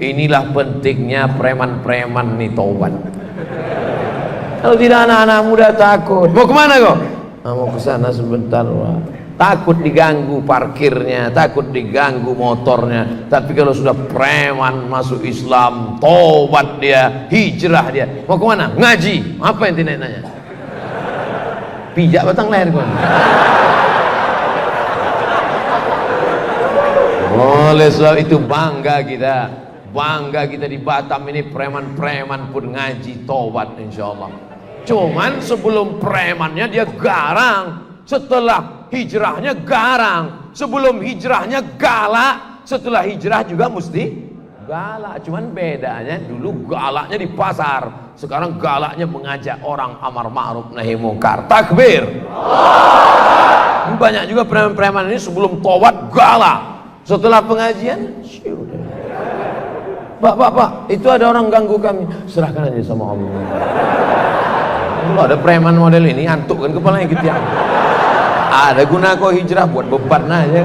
Inilah pentingnya preman-preman nih taubat. Kalau tidak anak-anak muda takut. Mau kemana kok? Mau ke sana sebentar, Pak. Takut diganggu parkirnya, takut diganggu motornya. Tapi kalau sudah preman masuk Islam, tobat dia, hijrah dia. Mau kemana? Ngaji. Apa yang tidak nanya? Pijak batang leher kau. Oleh sebab itu bangga kita di Batam ini, preman-preman pun ngaji tobat insyaallah. Cuman sebelum premannya dia garang. Setelah hijrahnya garang, sebelum hijrahnya galak, setelah hijrah juga mesti galak. Cuman bedanya dulu galaknya di pasar, sekarang galaknya mengajak orang amar ma'ruf nahi mungkar. Takbir. Banyak juga preman-preman ini sebelum tobat galak, setelah pengajian Pak, itu ada orang ganggu kami, serahkan aja sama Allah. Kalau ada preman model ini antuk kan kepalanya gitu ya. Ada guna kok hijrah, buat beban aja.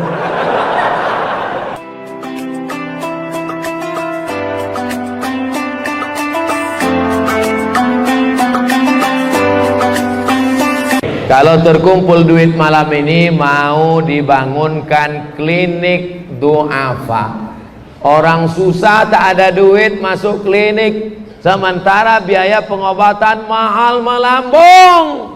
Kalau terkumpul duit malam ini mau dibangunkan klinik du'afa. Orang susah tak ada duit masuk klinik, sementara biaya pengobatan mahal melambung.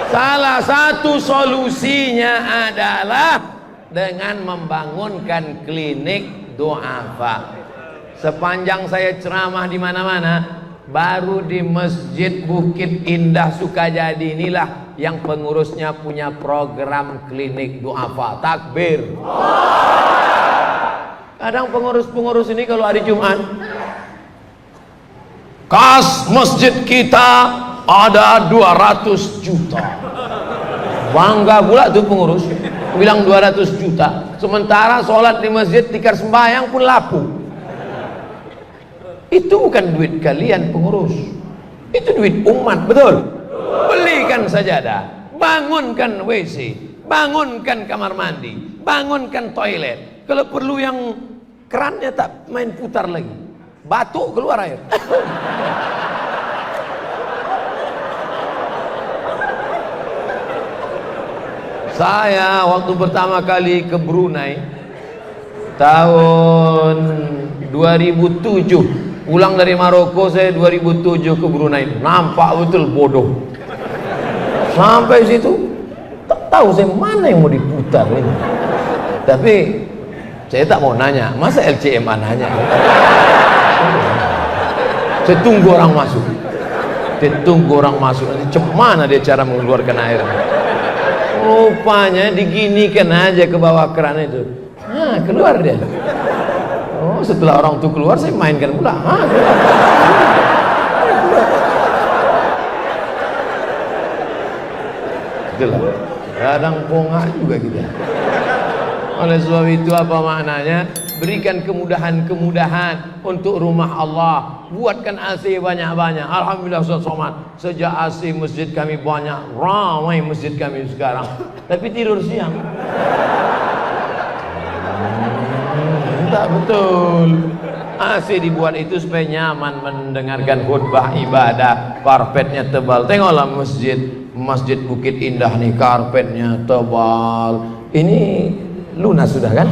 Salah satu solusinya adalah dengan membangunkan klinik du'afa. Sepanjang saya ceramah di mana-mana, baru di Masjid Bukit Indah Sukajadi inilah yang pengurusnya punya program klinik du'afa. Takbir. Kadang pengurus-pengurus ini kalau hari Jumat, kas masjid kita ada 200 juta. Bangga pula tuh pengurus bilang 200 juta, sementara sholat di masjid tikar sembahyang pun lapu. Itu bukan duit kalian pengurus, itu duit umat, betul? Belikan sajadah, bangunkan WC, bangunkan kamar mandi, bangunkan toilet. Kalau perlu yang kerannya tak main putar lagi, batuk keluar air. Saya waktu pertama kali ke Brunei tahun 2007, pulang dari Maroko saya 2007 ke Brunei, nampak betul bodoh. Sampai situ tak tahu saya mana yang mau diputar ini. Tapi saya tak mau nanya, masa LCMA nanya? Saya tunggu orang masuk. Nanti cemana dia cara mengeluarkan air? Rupanya diginikan aja ke bawah keran itu. Keluar dia. Oh, setelah orang itu keluar saya mainkan pula. Itulah. Kadang pongah juga kita. Oleh sebab itu apa maknanya? Berikan kemudahan-kemudahan untuk rumah Allah. Buatkan AC banyak-banyak. Alhamdulillah Ustaz Somad, sejak AC masjid kami banyak, ramai masjid kami sekarang. Tapi tidur siang. Tak betul. AC dibuat itu supaya nyaman mendengarkan khutbah ibadah. Karpetnya tebal. Tengoklah Masjid Bukit Indah nih, karpetnya tebal. Ini lunas sudah kan?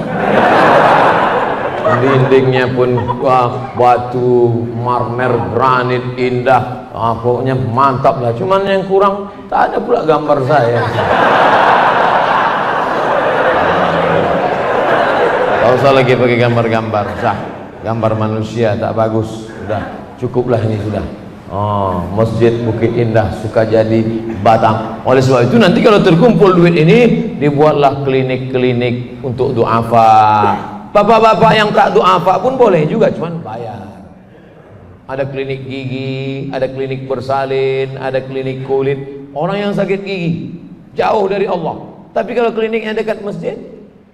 Dindingnya pun batu marmer granit indah, pokoknya mantap lah. Cuman yang kurang tak ada pula gambar saya. Tak usah lagi pakai gambar-gambar, gambar manusia tak bagus, sudah cukuplah ini sudah. Oh, Masjid Bukit Indah Sukajadi Batam. Oleh sebab itu nanti kalau terkumpul duit ini dibuatlah klinik-klinik untuk du'afa. Bapak-bapak yang tak du'afa pun boleh juga, cuman bayar. Ada klinik gigi, ada klinik bersalin, ada klinik kulit. Orang yang sakit gigi jauh dari Allah, tapi kalau kliniknya dekat masjid,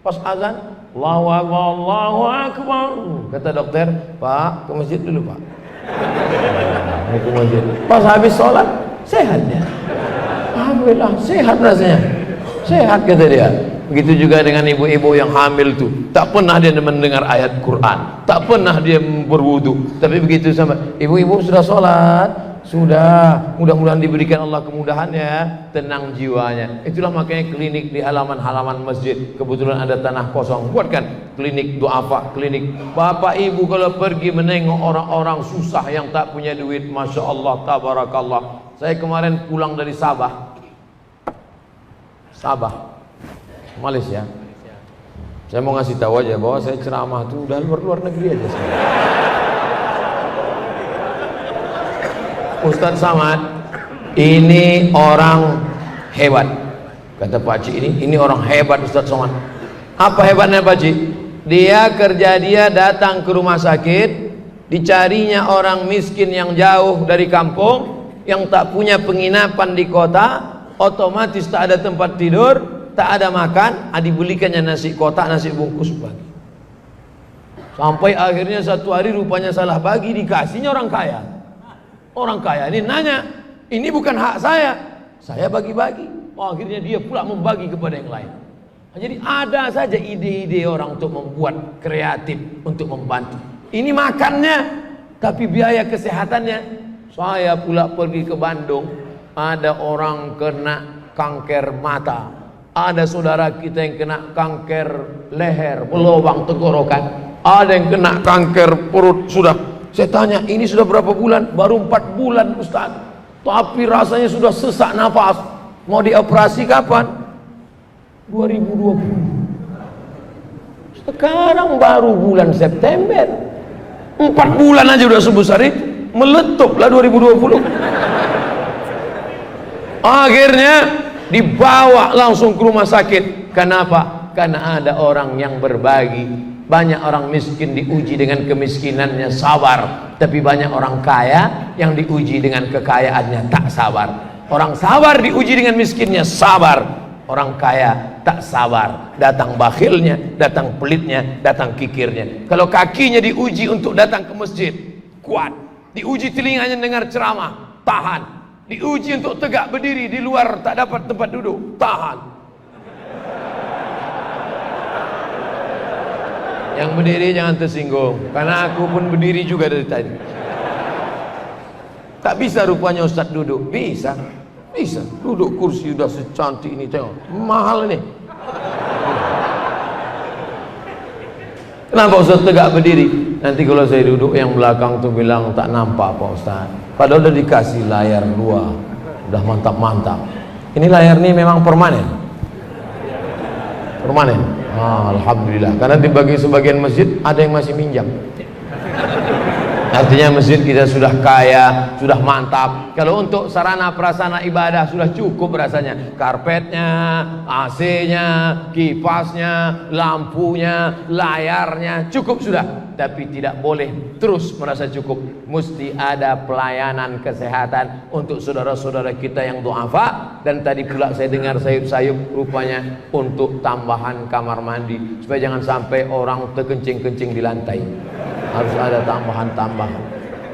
pas azan Allahu Akbar, Allahu Akbar, kata dokter, Pak ke masjid dulu Pak. Ke masjid. Pas habis sholat sehat dia. alhamdulillah sehat rasanya, sehat kata dia. Begitu juga dengan ibu-ibu yang hamil tuh, tak pernah dia mendengar ayat Quran, tak pernah dia berwudu, tapi begitu sama ibu-ibu sudah sholat, sudah, mudah-mudahan diberikan Allah kemudahan ya, tenang jiwanya. Itulah makanya klinik di halaman-halaman masjid, kebetulan ada tanah kosong, buatkan klinik duafa, klinik. Bapak ibu kalau pergi menengok orang-orang susah yang tak punya duit, masya Allah, tabarakallah. Saya kemarin pulang dari Sabah, Malaysia. Saya mau ngasih tahu aja bahwa saya ceramah tuh udah luar negeri aja sekarang. Ustadz Samad ini orang hebat, kata Pak Cik, ini orang hebat Ustadz Samad. Apa hebatnya Pak Cik? Dia datang ke rumah sakit, dicarinya orang miskin yang jauh dari kampung, yang tak punya penginapan di kota, otomatis tak ada tempat tidur, tak ada makan, dibelikannya nasi kotak, nasi bungkus bagi. Sampai akhirnya satu hari rupanya salah bagi, dikasihnya orang kaya. Orang kaya ini nanya, ini bukan hak saya bagi-bagi. Oh, akhirnya dia pula membagi kepada yang lain. Nah, jadi ada saja ide-ide orang untuk membuat kreatif untuk membantu. Ini makannya, tapi biaya kesehatannya. Saya pula pergi ke Bandung, ada orang kena kanker mata, ada saudara kita yang kena kanker leher, pelubang tenggorokan, ada yang kena kanker perut. Sudah saya tanya, ini sudah berapa bulan? Baru 4 bulan Ustaz, tapi rasanya sudah sesak nafas. Mau dioperasi kapan? 2020. Sekarang baru bulan September, 4 bulan aja udah sebesar itu. Meletuplah 2020. Akhirnya dibawa langsung ke rumah sakit. Kenapa? Karena ada orang yang berbagi. Banyak orang miskin diuji dengan kemiskinannya sabar, tapi banyak orang kaya yang diuji dengan kekayaannya tak sabar. Orang sabar diuji dengan miskinnya sabar, orang kaya tak sabar, datang bakhilnya, datang pelitnya, datang kikirnya. Kalau kakinya diuji untuk datang ke masjid, kuat. Diuji telinganya dengar ceramah, tahan. Diuji untuk tegak berdiri di luar tak dapat tempat duduk, tahan. Yang berdiri jangan tersinggung, karena aku pun berdiri juga dari tadi. Tak bisa rupanya Ustaz duduk. Bisa duduk kursi udah secantik ini, tengok mahal ini. Kenapa Ustaz tegak berdiri? Nanti kalau saya duduk yang belakang tuh bilang tak nampak Pak Ustaz, padahal udah dikasih layar 2, udah mantap-mantap. Ini layar ini memang permanen. Alhamdulillah, karena dibagi sebagian masjid ada yang masih minjam. Artinya masjid kita sudah kaya, sudah mantap. Kalau untuk sarana prasarana ibadah sudah cukup rasanya. Karpetnya, AC-nya, kipasnya, lampunya, layarnya, cukup sudah. Tapi tidak boleh terus merasa cukup. Mesti ada pelayanan kesehatan untuk saudara-saudara kita yang duafa. Dan tadi pula saya dengar sayup-sayup rupanya untuk tambahan kamar mandi, supaya jangan sampai orang terkencing-kencing di lantai. Harus ada tambahan-tambahan.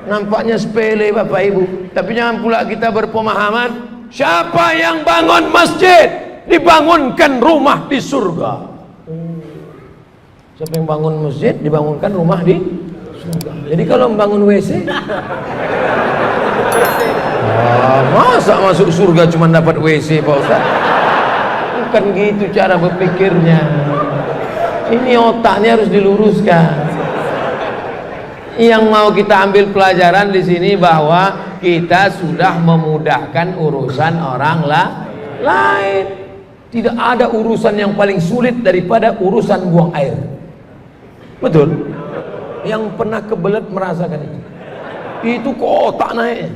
Nampaknya sepele Bapak Ibu, tapi jangan pula kita berpemahaman siapa yang bangun masjid dibangunkan rumah di surga. Siapa yang bangun masjid dibangunkan rumah di surga. Jadi kalau membangun WC, masa masuk surga cuma dapat WC Pak Ustaz? Bukan gitu cara berpikirnya. Ini otaknya harus diluruskan. Yang mau kita ambil pelajaran di sini bahwa kita sudah memudahkan urusan orang lain. Tidak ada urusan yang paling sulit daripada urusan buang air. Betul? Yang pernah kebelet merasakan itu. Itu kotak naik.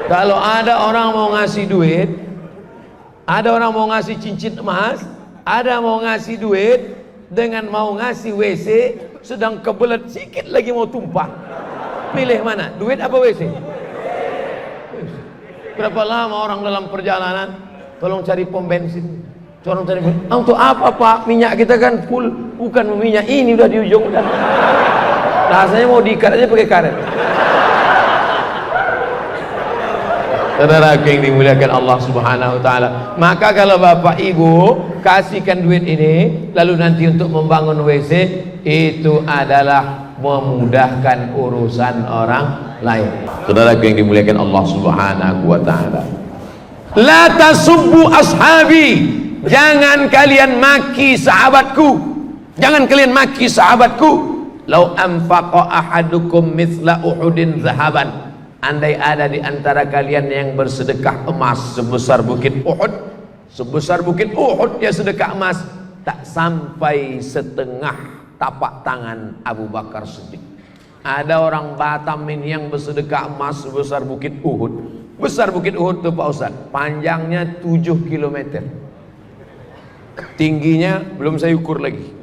Kalau ada orang mau ngasih duit, ada orang mau ngasih cincin emas, ada mau ngasih duit, dengan mau ngasih WC sedang kebelet sikit lagi mau tumpah, pilih mana? Duit apa WC? Berapa lama orang dalam perjalanan tolong cari pom bensin, tolong cari untuk apa Pak? Minyak kita kan full, bukan minyak ini udah di ujung udah. Rasanya mau diikat aja pakai karet. Saudara yang dimuliakan Allah Subhanahu wa taala. Maka kalau Bapak Ibu kasihkan duit ini lalu nanti untuk membangun WC, itu adalah memudahkan urusan orang lain. Saudara yang dimuliakan Allah Subhanahu wa taala. La tasubbu ashabi. Jangan kalian maki sahabatku. Jangan kalian maki sahabatku. Lau anfaqa ahadukum mithla Uhudin zahaban. Andai ada di antara kalian yang bersedekah emas sebesar bukit Uhud, sebesar bukit Uhud dia sedekah emas, tak sampai setengah tapak tangan Abu Bakar Siddiq. Ada orang Batam ini yang bersedekah emas sebesar bukit Uhud. Besar bukit Uhud tuh Pak Ustaz, panjangnya 7 km, tingginya belum saya ukur lagi.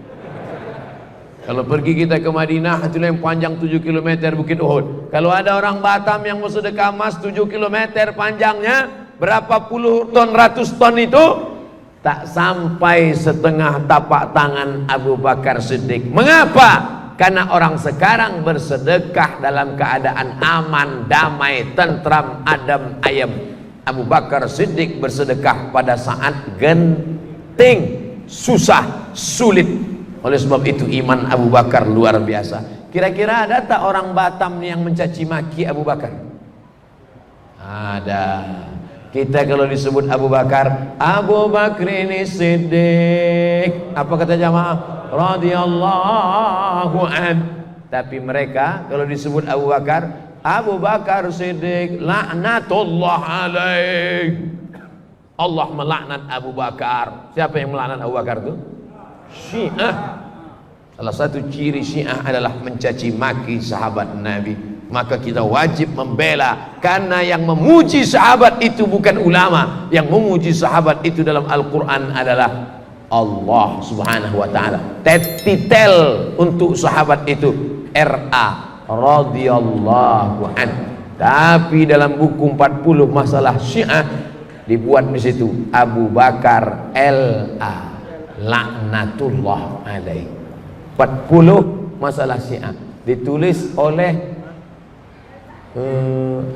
Kalau pergi kita ke Madinah, itulah yang panjang 7 km bukit Uhud. Kalau ada orang Batam yang mau sedekah emas 7 km panjangnya, berapa puluh ton, ratus ton itu, tak sampai setengah tapak tangan Abu Bakar Siddiq. Mengapa? Karena orang sekarang bersedekah dalam keadaan aman, damai, tentram, adem, ayem. Abu Bakar Siddiq bersedekah pada saat genting, susah, sulit. Oleh sebab itu iman Abu Bakar luar biasa. Kira-kira ada tak orang Batam yang mencaci maki Abu Bakar? Ada. Kita kalau disebut Abu Bakar, Abu Bakr ini Siddiq, apa kata jamaah? Radhiyallahu an. Tapi mereka kalau disebut Abu Bakar Siddiq, laknatullah alaih. Allah melaknat Abu Bakar. Siapa yang melaknat Abu Bakar itu? Syiah. Salah satu ciri Syiah adalah mencaci maki sahabat Nabi. Maka kita wajib membela, karena yang memuji sahabat itu bukan ulama. Yang memuji sahabat itu dalam Al-Quran adalah Allah Subhanahu wa ta'ala. Titel untuk sahabat itu R.A. radhiyallahu an. Tapi dalam buku 40 masalah Syiah dibuat di situ Abu Bakar L.A. laknatullah alaih. 40 masalah Syiah ditulis oleh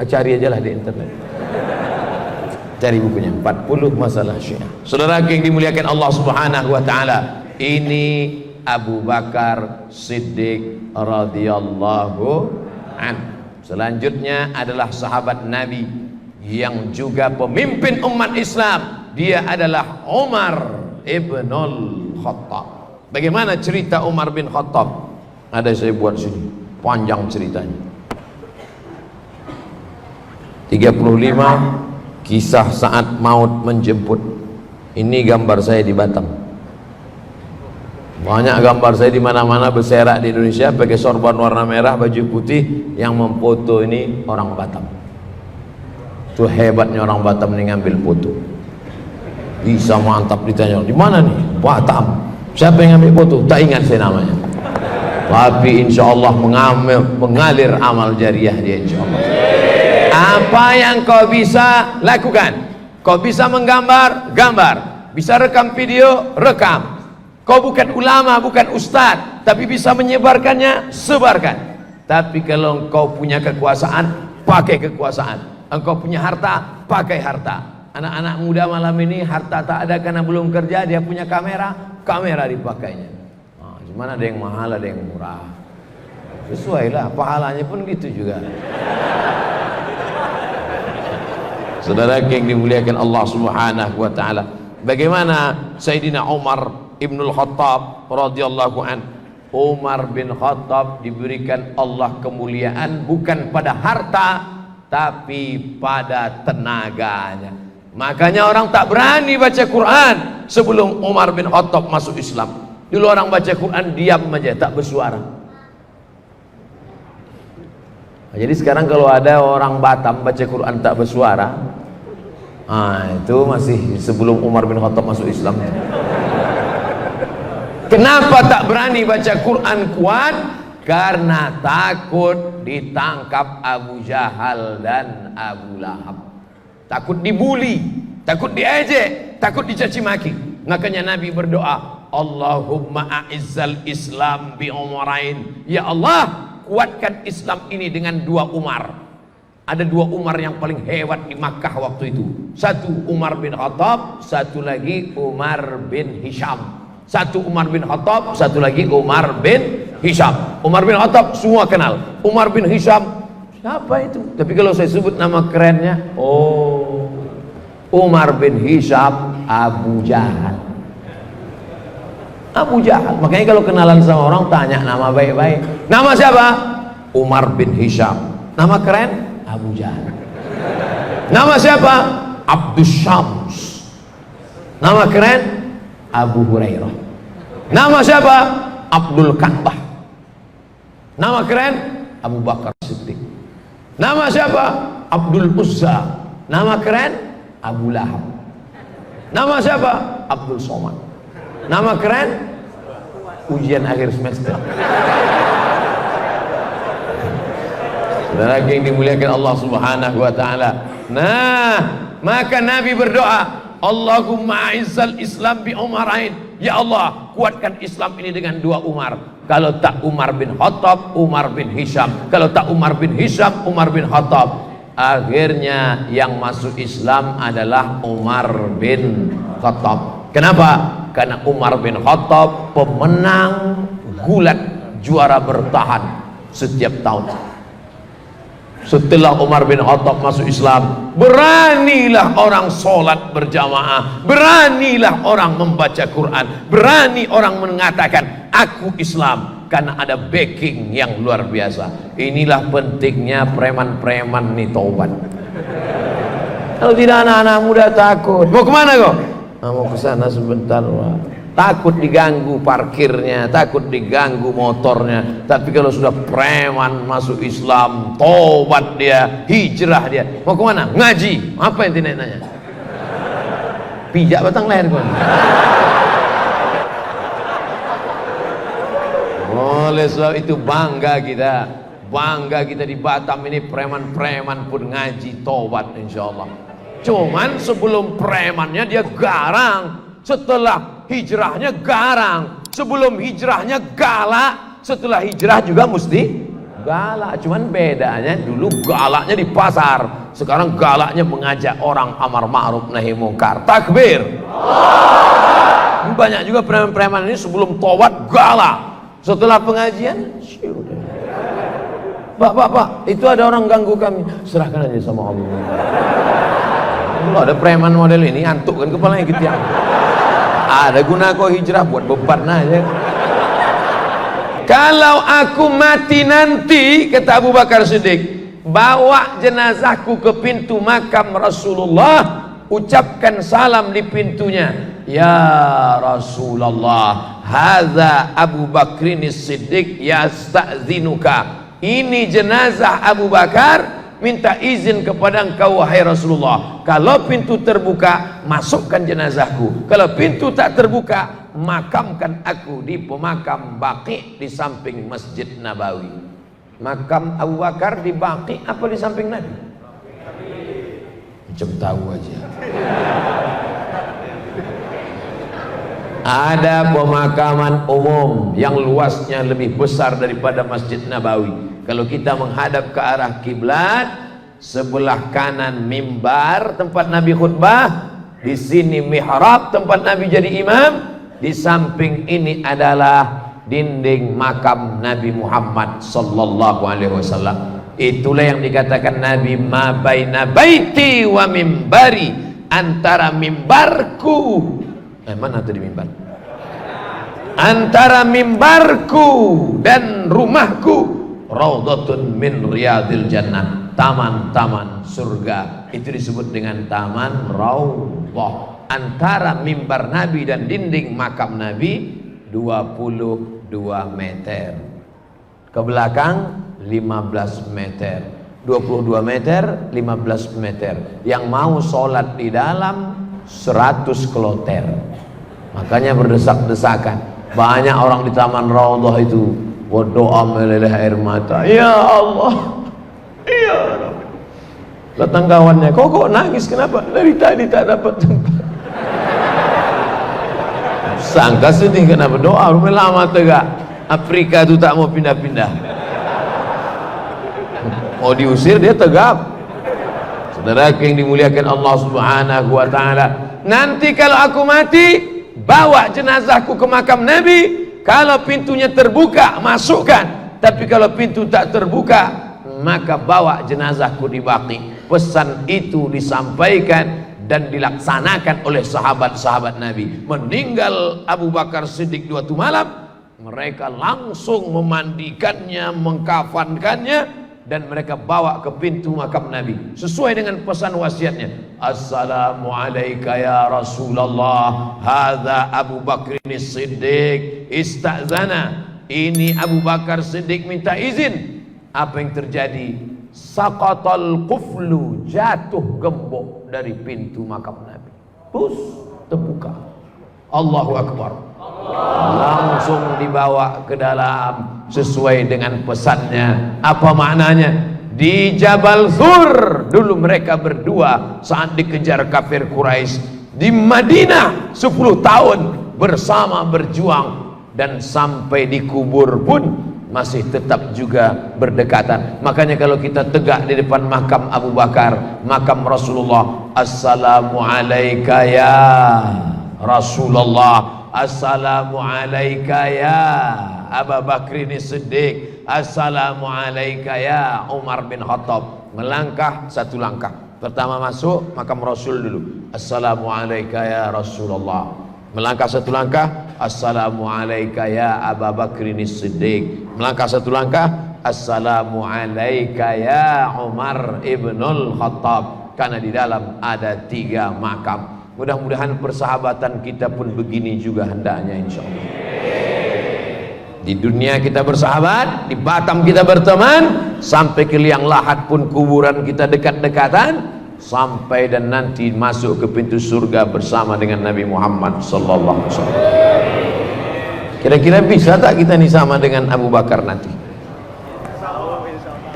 cari aja lah di internet, cari bukunya 40 masalah Syiah. Saudara yang dimuliakan Allah Subhanahu wa taala, ini Abu Bakar Siddiq radhiyallahu an. Selanjutnya adalah sahabat Nabi yang juga pemimpin umat Islam. Dia adalah Umar Ibnul Khattab. Bagaimana cerita Umar bin Khattab? Ada saya buat sini, panjang ceritanya. 35 kisah saat maut menjemput. Ini gambar saya di Batam. Banyak gambar saya di mana-mana berserak di Indonesia pakai sorban warna merah, baju putih. Yang memfoto ini orang Batam. Itu hebatnya orang Batam ini ngambil foto. Bisa mantap. Ditanya, di mana nih? Batam. Siapa yang ambil foto? Tak ingat saya namanya. Tapi insya Allah mengalir amal jariah dia insya Allah. Apa yang kau bisa lakukan? Kau bisa menggambar, gambar. Bisa rekam video, rekam. Kau bukan ulama, bukan ustadz, tapi bisa menyebarkannya, sebarkan. Tapi kalau engkau punya kekuasaan, pakai kekuasaan. Engkau punya harta, pakai harta. Anak-anak muda malam ini harta tak ada karena belum kerja, dia punya kamera, kamera dipakainya. Nah, gimana ada yang mahal, ada yang murah. Sesuailah, pahalanya pun gitu juga. Saudara yang dimuliakan Allah Subhanahu wa taala, bagaimana Sayyidina Umar Ibnul Khattab radhiyallahu an. Umar bin Khattab diberikan Allah kemuliaan bukan pada harta, tapi pada tenaganya. Makanya orang tak berani baca Quran sebelum Umar bin Khattab masuk Islam. Dulu orang baca Quran diam aja, tak bersuara. Jadi sekarang kalau ada orang Batam baca Quran tak bersuara, itu masih sebelum Umar bin Khattab masuk Islam. Kenapa tak berani baca Quran kuat? Karena takut ditangkap Abu Jahal dan Abu Lahab. Takut dibuli, takut diejek, takut dicaci maki. Makanya Nabi berdoa, Allahumma a'izzal Islam bi umarain. Ya Allah, kuatkan Islam ini dengan 2 Umar. Ada dua Umar yang paling hebat di Makkah waktu itu. Satu Umar bin Khattab, satu lagi Umar bin Hisham. Satu Umar bin Khattab, satu lagi Umar bin Hisham. Umar bin Khattab semua kenal. Umar bin Hisham, siapa itu? Tapi kalau saya sebut nama kerennya, oh, Umar bin Hisham Abu Jahal. Abu Jahal. Makanya kalau kenalan sama orang tanya nama baik-baik. Nama siapa? Umar bin Hisham. Nama keren? Abu Jahal. Nama siapa? Abdus Syams. Nama keren? Abu Hurairah. Nama siapa? Abdul Ka'bah. Nama keren? Abu Bakar Siddiq. Nama siapa? Abdul Uzza. Nama keren? Abu Lahab. Nama siapa? Abdul Somad. Nama keren? Ujian akhir semester. Saudara yang dimuliakan Allah Subhanahu wa taala. Nah, maka Nabi berdoa, Allahumma a'izzal Islam bi Umarain. Ya Allah, kuatkan Islam ini dengan dua Umar. Kalau tak Umar bin Khattab, Umar bin Hisham. Kalau tak Umar bin Hisham, Umar bin Khattab. Akhirnya yang masuk Islam adalah Umar bin Khattab. Kenapa? Karena Umar bin Khattab pemenang gulat, juara bertahan setiap tahun. Setelah Umar bin Khattab masuk Islam, beranilah orang sholat berjamaah, beranilah orang membaca Quran, berani orang mengatakan aku Islam, karena ada backing yang luar biasa. Inilah pentingnya preman-preman nih taubat. Kalau tidak, anak-anak muda takut. Mau kemana kok? Mau ke sana sebentar, Pak. Takut diganggu parkirnya, takut diganggu motornya. Tapi kalau sudah preman masuk Islam, tobat dia, hijrah dia, mau kemana? Ngaji. Apa yang tidak nanya? Pijak batang leher kau. Oleh sebab itu bangga kita di Batam ini, preman-preman pun ngaji, tobat insyaallah. Cuman sebelum premannya dia garang, setelah hijrahnya garang, sebelum hijrahnya galak, setelah hijrah juga mesti galak. Cuman bedanya dulu galaknya di pasar, sekarang galaknya mengajak orang amar ma'ruf nahi mungkar. Takbir. Banyak juga preman-preman ini sebelum tobat galak, setelah pengajian Pak, itu ada orang ganggu kami, serahkan aja sama Allah. Kalau ada preman model ini antuk kan kepalanya gitu ya. Ada guna kau hijrah buat beban aja. Kalau aku mati nanti, kata Abu Bakar Siddiq, bawa jenazahku ke pintu makam Rasulullah, ucapkan salam di pintunya, ya Rasulullah, hadza Abu Bakrin Siddiq yasta'zinuka. Ini jenazah Abu Bakar minta izin kepada engkau wahai Rasulullah. Kalau pintu terbuka, masukkan jenazahku. Kalau pintu tak terbuka, makamkan aku di pemakam Baqi di samping Masjid Nabawi. Makam Abu Bakar di Baqi apa di samping Nabi? Macam tahu aja. Ada pemakaman umum yang luasnya lebih besar daripada Masjid Nabawi. Kalau kita menghadap ke arah kiblat, sebelah kanan mimbar tempat Nabi khutbah, di sini mihrab tempat Nabi jadi imam, di samping ini adalah dinding makam Nabi Muhammad sallallahu alaihi wasallam. Itulah yang dikatakan Nabi, ma baina baiti wa mimbari, antara mimbarku, mana tadi mimbar? Antara mimbarku dan rumahku, raudhatun min riyadil jannah, taman-taman surga. Itu disebut dengan taman raudhah. Antara mimbar Nabi dan dinding makam Nabi 22 meter. Ke belakang 15 meter. 22 meter, 15 meter. Yang mau sholat di dalam 100 kloter. Makanya berdesak-desakan. Banyak orang di taman raudhah itu berdoa meleleh air mata. Ya Allah, ya Rabbi. Datang kawannya, kok nangis kenapa? Dari tadi tak dapat tempat. Sangka sedih kenapa? Doa lama tegak. Afrika itu tak mau pindah-pindah. Mau diusir dia tegap. Saudaraku yang dimuliakan Allah Subhanahu wa taala, nanti kalau aku mati, bawa jenazahku ke makam Nabi. Kalau pintunya terbuka, masukkan. Tapi kalau pintu tak terbuka, maka bawa jenazahku di Baqi. Pesan itu disampaikan dan dilaksanakan oleh sahabat-sahabat Nabi. Meninggal Abu Bakar Siddiq di waktu malam, mereka langsung memandikannya, mengkafankannya, dan mereka bawa ke pintu makam Nabi sesuai dengan pesan wasiatnya. Assalamualaikum ya Rasulullah, hadza Abu Bakr Siddiq istazana. Ini Abu Bakar Siddiq minta izin. Apa yang terjadi? Saqatal quflu, jatuh gembok dari pintu makam Nabi. Terus terbuka. Allahu Akbar. Langsung dibawa ke dalam sesuai dengan pesannya. Apa maknanya? Di Jabal Sur dulu mereka berdua saat dikejar kafir Quraisy. Di Madinah 10 tahun bersama berjuang, dan sampai dikubur pun masih tetap juga berdekatan. Makanya kalau kita tegak di depan makam Abu Bakar, makam Rasulullah, Assalamualaikum ya Rasulullah, Assalamualaikum ya Abu Bakr Siddiq, Assalamualaikum ya Umar bin Khattab. Melangkah satu langkah. Pertama masuk makam Rasul dulu, Assalamualaikum ya Rasulullah. Melangkah satu langkah, Assalamualaikum ya Abu Bakr Siddiq. Melangkah satu langkah, Assalamualaikum ya Umar ibnul Khattab. Karena di dalam ada 3 makam. Mudah-mudahan persahabatan kita pun begini juga hendaknya, insya Allah. Di dunia kita bersahabat, di Batam kita berteman, sampai ke liang lahat pun kuburan kita dekat-dekatan, sampai dan nanti masuk ke pintu surga bersama dengan Nabi Muhammad sallallahu alaihi wasallam. Kira-kira bisa tak kita nih sama dengan Abu Bakar nanti?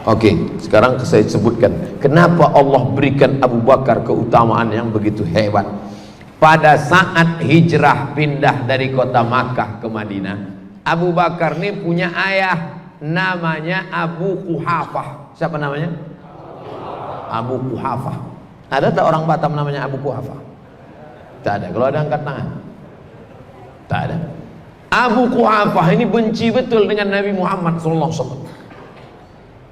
Oke, sekarang saya sebutkan kenapa Allah berikan Abu Bakar keutamaan yang begitu hebat. Pada saat hijrah pindah dari kota Makkah ke Madinah, Abu Bakar ini punya ayah namanya Abu Quhafah. Siapa namanya? Abu Quhafah. Ada tak orang Batam namanya Abu Quhafah? Tak ada. Kalau ada angkat tangan. Tak ada. Abu Quhafah ini benci betul dengan Nabi Muhammad SAW.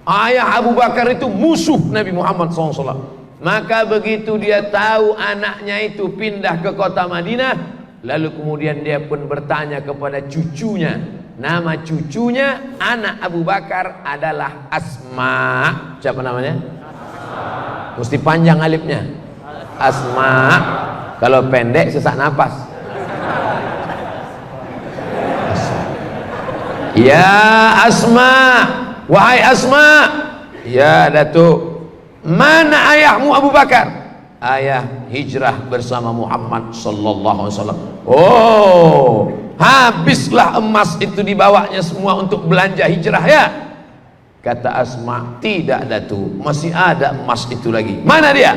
Ayah Abu Bakar itu musuh Nabi Muhammad SAW. Maka begitu dia tahu anaknya itu pindah ke kota Madinah, lalu kemudian dia pun bertanya kepada cucunya. Nama cucunya anak Abu Bakar adalah Asma. Siapa namanya? Mesti panjang alifnya. Asma. Kalau pendek sesak napas. Ya Asma, wahai Asma. Ya Datuk. Mana ayahmu Abu Bakar? Ayah hijrah bersama Muhammad sallallahu alaihi wasallam. Oh, habislah emas itu dibawanya semua untuk belanja hijrah ya? Kata Asma, tidak Datuk, masih ada emas itu lagi. Mana dia?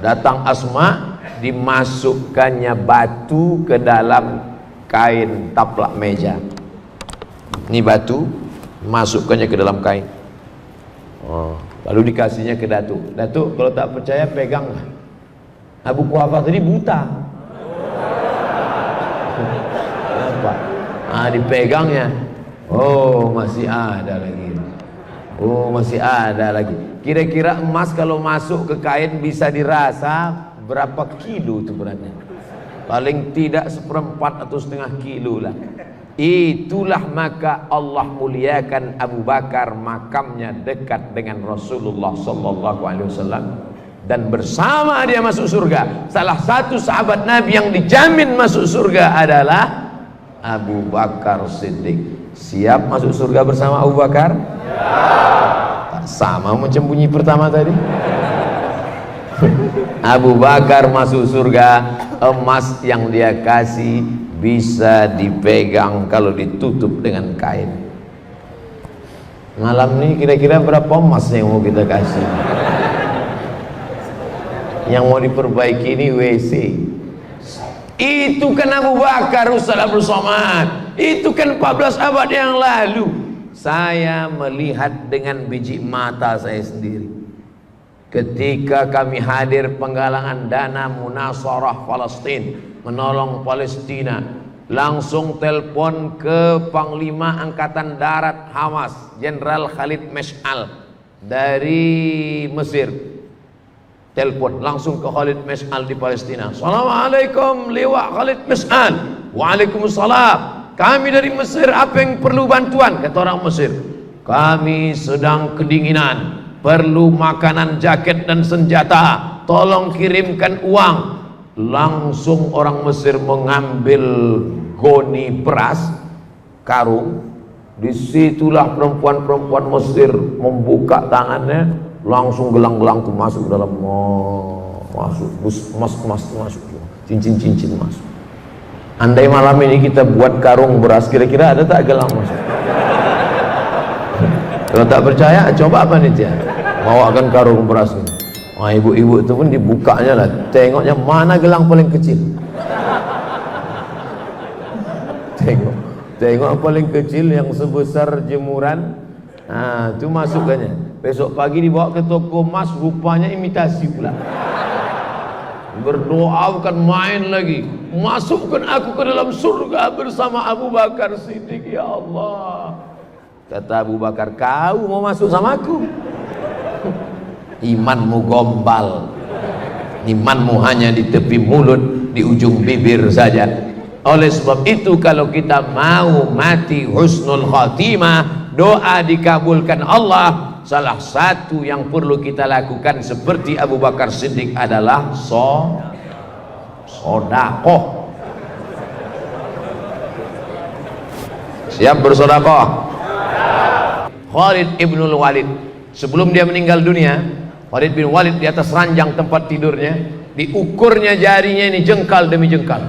Datang Asma, dimasukkannya batu ke dalam kain taplak meja. Ini batu, masukkannya ke dalam kain. Oh, lalu dikasihnya ke Datuk. Datuk, kalau tak percaya peganglah. Abu Quhafah tadi buta. Apa? Dipegangnya. Oh, masih ada lagi. Oh, masih ada lagi. Kira-kira emas kalau masuk ke kain bisa dirasa berapa kilo itu beratnya? Paling tidak 1/4 atau 1/2 kilo lah. Itulah maka Allah muliakan Abu Bakar, makamnya dekat dengan Rasulullah sallallahu alaihi wasallam, dan bersama dia masuk surga. Salah satu sahabat Nabi yang dijamin masuk surga adalah Abu Bakar Siddiq. Siap masuk surga bersama Abu Bakar? Ya. Tak sama macam bunyi pertama tadi. Abu Bakar masuk surga, emas yang dia kasih bisa dipegang kalau ditutup dengan kain. Malam ini kira-kira berapa emas yang mau kita kasih? Yang mau diperbaiki ini WC. Itu kan Abu Bakar Ustaz Abdul Somad. Itu kan 14 abad yang lalu. Saya melihat dengan biji mata saya sendiri. ketika kami hadir penggalangan dana munasarah Palestina, menolong Palestina, langsung telepon ke Panglima Angkatan Darat Hamas, Jenderal Khalid Mash'al dari Mesir. Telepon langsung ke Khalid Mash'al di Palestina. Assalamualaikum Liwa Khalid Mash'al. Waalaikumsalam. Kami dari Mesir, apa yang perlu bantuan? Kata orang Mesir, kami sedang kedinginan, perlu makanan, jaket dan senjata, tolong kirimkan uang. Langsung orang Mesir mengambil goni beras, karung. Disitulah perempuan-perempuan Mesir membuka tangannya, langsung gelang-gelang itu masuk dalam, masuk emas masuk, cincin-cincin masuk. Andai malam ini kita buat karung beras, kira-kira ada tak gelang masuk? Kalau tak percaya, coba apa nih dia? Bawakan karung beras ini. Wah, ibu-ibu itu pun dibukanya lah, tengoknya mana gelang paling kecil. Tengok paling kecil yang sebesar jemuran. Nah, itu masukkannya. Besok pagi dibawa ke toko emas, rupanya imitasi pula. Berdoa bukan main lagi. Masukkan aku ke dalam surga bersama Abu Bakar Siddiq, ya Allah. Kata Abu Bakar, kau mau masuk sama aku? Imanmu gombal, imanmu hanya di tepi mulut, di ujung bibir saja. Oleh sebab itu, kalau kita mau mati husnul khatimah, doa dikabulkan Allah, salah satu yang perlu kita lakukan seperti Abu Bakar Siddiq adalah sodakoh. Siap bersodakoh? Khalid ibnul Walid, sebelum dia meninggal dunia, Khalid bin Walid di atas ranjang tempat tidurnya, diukurnya jarinya ini jengkal demi jengkal.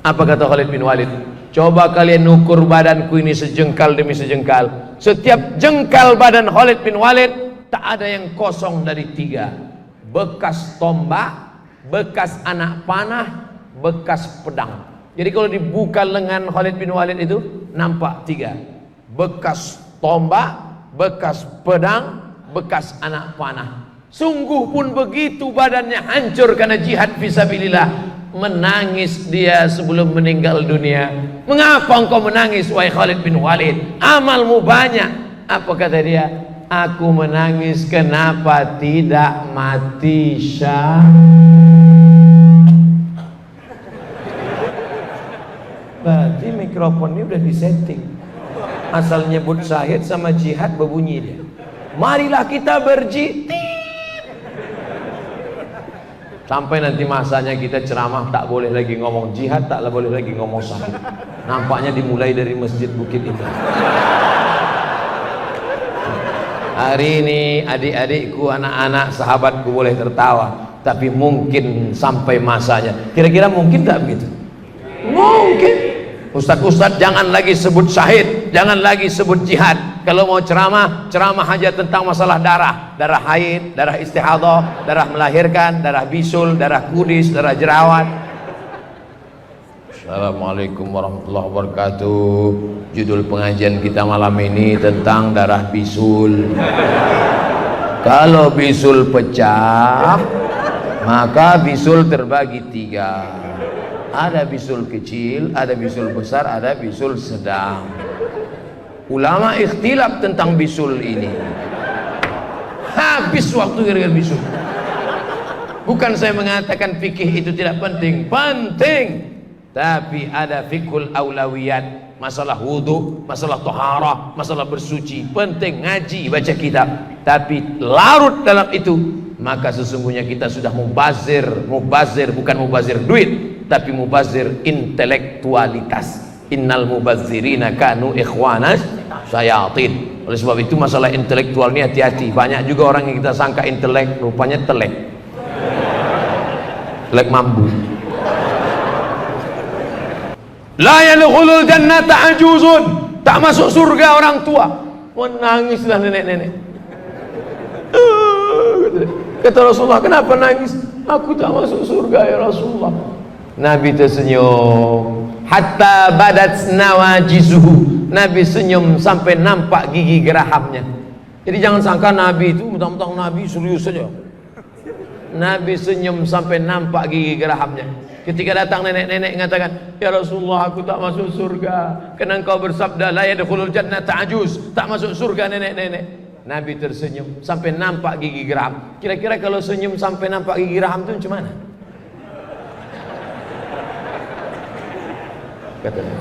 Apa kata Khalid bin Walid? Coba kalian ukur badanku ini sejengkal demi sejengkal. Setiap jengkal badan Khalid bin Walid tak ada yang kosong dari 3. Bekas tombak, bekas anak panah, bekas pedang. Jadi kalau dibuka lengan Khalid bin Walid itu nampak 3. Bekas tombak, bekas pedang, bekas anak panah. Sungguh pun begitu badannya hancur karena jihad fisabilillah. Menangis dia sebelum meninggal dunia. Mengapa engkau menangis wahai Khalid bin Walid? Amalmu banyak. Apa kata dia? Aku menangis kenapa tidak mati syahid. Berarti mikrofon ini udah disetting. Asal nyebut syahid sama jihad berbunyi dia. Marilah kita berjihad. Sampai nanti masanya kita ceramah tak boleh lagi ngomong jihad, tak boleh lagi ngomong syahid. Nampaknya dimulai dari Masjid Bukit Indah. Hari ini adik-adikku, anak-anak, sahabatku boleh tertawa, tapi mungkin sampai masanya. Kira-kira mungkin tak begitu? Mungkin. Ustadz jangan lagi sebut syahid, jangan lagi sebut jihad. Kalau mau ceramah, ceramah aja tentang masalah darah, darah haid, darah istihadah, darah melahirkan, darah bisul, darah kudis, darah jerawat. Assalamualaikum warahmatullahi wabarakatuh. Judul pengajian kita malam ini tentang darah bisul. Kalau bisul pecah, maka bisul terbagi 3. Ada bisul kecil, ada bisul besar, ada bisul sedang. Ulama ikhtilaf tentang bisul ini. Habis waktu gara-gara bisul. Bukan saya mengatakan fikih itu tidak penting, penting. Tapi ada fikul aulawiyat, masalah wudu, masalah toharah, masalah bersuci, penting ngaji, baca kitab. Tapi larut dalam itu, maka sesungguhnya kita sudah mubazir bukan mubazir duit, tapi mubazir intelektualitas. Innal mubazzirina kanu ikhwanas syayatin. Oleh sebab itu masalah intelektual ini hati-hati. Banyak juga orang yang kita sangka intelek, rupanya telek. Telek mambu. La yadkhulul jannata ajuzun. Tak masuk surga orang tua. Menangislah nenek-nenek. Kata Rasulullah, kenapa nangis? Aku tak masuk surga ya Rasulullah. Nabi tersenyum. Hatta badat nawajizuhu. Nabi senyum sampai nampak gigi gerahamnya. Jadi jangan sangka Nabi itu mentang-mentang Nabi serius saja. Nabi senyum sampai nampak gigi gerahamnya. Ketika datang nenek-nenek mengatakan, ya Rasulullah, aku tak masuk surga karena engkau bersabda la yadkhulul jannata ajuz, tak masuk surga nenek-nenek. Nabi tersenyum sampai nampak gigi geraham. Kira-kira kalau senyum sampai nampak gigi geraham itu macam mana? Katanya,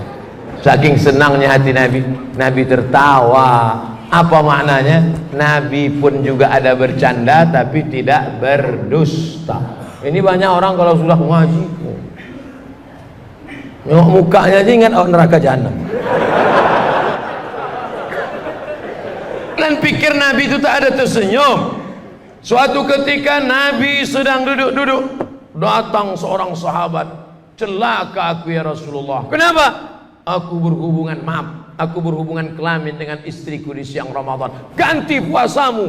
saking senangnya hati Nabi, Nabi tertawa. Apa maknanya? Nabi pun juga ada bercanda tapi tidak berdusta. Ini banyak orang kalau sudah ngaji, nengok mukanya aja ingat neraka jahanam. Dan pikir Nabi itu tak ada tersenyum. Suatu ketika Nabi sedang duduk-duduk, datang seorang sahabat, celaka aku ya Rasulullah. Kenapa? Aku berhubungan kelamin dengan istriku di siang Ramadan. Ganti puasamu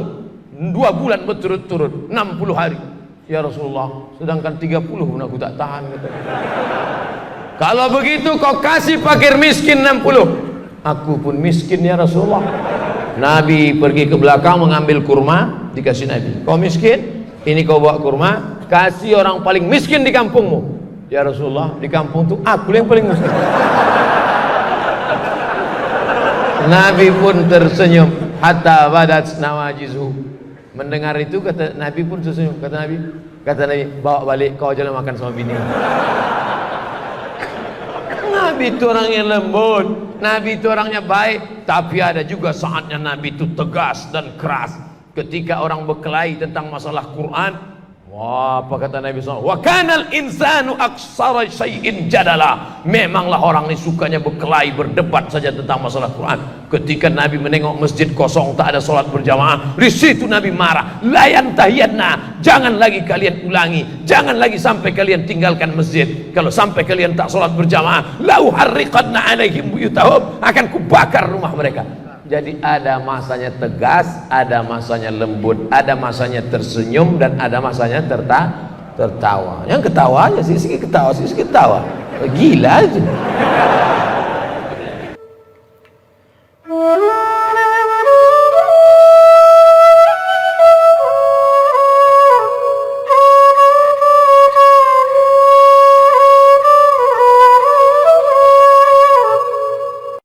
2 bulan berturut-turut, 60 hari. Ya Rasulullah, sedangkan 30 pun aku tak tahan. Kalau begitu kau kasih fakir miskin 60. Aku pun miskin ya Rasulullah. Nabi pergi ke belakang mengambil kurma, dikasih Nabi. Kau miskin, ini kau bawa kurma, kasih orang paling miskin di kampungmu. Ya Rasulullah, di kampung itu aku yang paling miskin. Nabi pun tersenyum hatta badat nawajizu. Mendengar itu kata Nabi pun tersenyum. Kata Nabi, bawa balik, kau jangan makan sama bini. Nabi itu orangnya lembut, Nabi itu orangnya baik. Tapi ada juga saatnya Nabi itu tegas dan keras. Ketika orang berkelahi tentang masalah Quran, wah, apa kata Nabi SAW? Wa kanal insanu aksara syai'in jadala. Memanglah orang ini sukanya berkelahi, berdebat saja tentang masalah Quran. Ketika Nabi menengok masjid kosong, tak ada solat berjamaah, di situ Nabi marah. La yantahiyanna, jangan lagi kalian ulangi, jangan lagi sampai kalian tinggalkan masjid. Kalau sampai kalian tak solat berjamaah, la uharriqanna alaihim buyutahum, akan kubakar rumah mereka. Jadi ada masanya tegas, ada masanya lembut, ada masanya tersenyum, dan ada masanya tertawa. Yang ketawa aja, sisi ketawa, sisi ketawa. Gila itu.